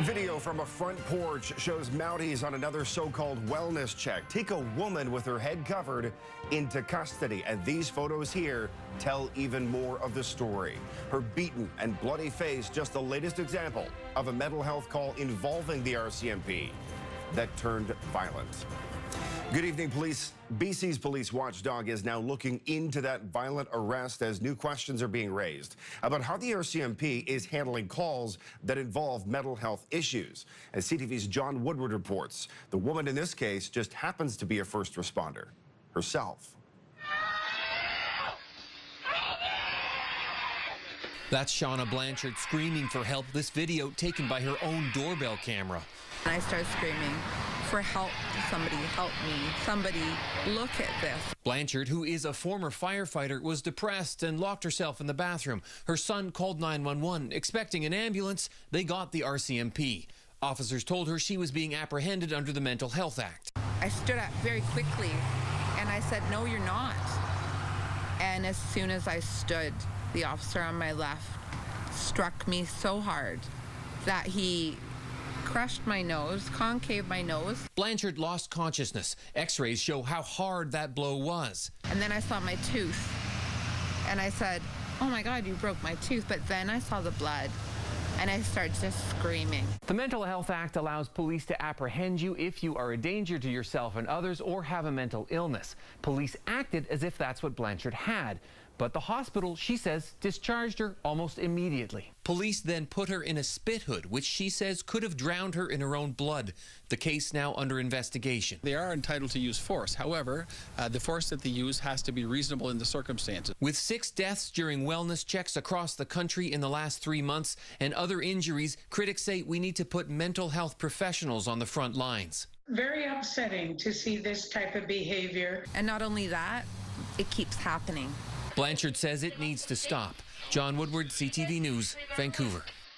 Video from a front porch shows Mounties on another so-called wellness check take a woman with her head covered into custody. And these photos here tell even more of the story. Her beaten and bloody face, just the latest example of a mental health call involving the RCMP that turned violent. Good evening, police. BC's police watchdog is now looking into that violent arrest as new questions are being raised about how the RCMP is handling calls that involve mental health issues. As CTV's John Woodward reports, the woman in this case just happens to be a first responder herself. That's Shauna Blanchard screaming for help. This video taken by her own doorbell camera. I started screaming for help. Somebody help me. Somebody look at this. Blanchard, who is a former firefighter, was depressed and locked herself in the bathroom. Her son called 911, expecting an ambulance. They got the RCMP. Officers told her she was being apprehended under the Mental Health Act. I stood up very quickly and I said, "No, you're not." And as soon as I stood, the officer on my left struck me so hard that he crushed my nose, concave my nose. Blanchard lost consciousness. X-rays show how hard that blow was. And then I saw my tooth and I said, "Oh my God, you broke my tooth." But then I saw the blood and I started just screaming. The Mental Health Act allows police to apprehend you if you are a danger to yourself and others or have a mental illness. Police acted as if that's what Blanchard had. But the hospital, she says, discharged her almost immediately. Police then put her in a spit hood, which she says could have drowned her in her own blood. The case now under investigation. They are entitled to use force. However, the force that they use has to be reasonable in the circumstances. With 6 deaths during wellness checks across the country in the last 3 months and other injuries, critics say we need to put mental health professionals on the front lines. Very upsetting to see this type of behavior. And not only that, it keeps happening. Blanchard says it needs to stop. John Woodward, CTV News, Vancouver.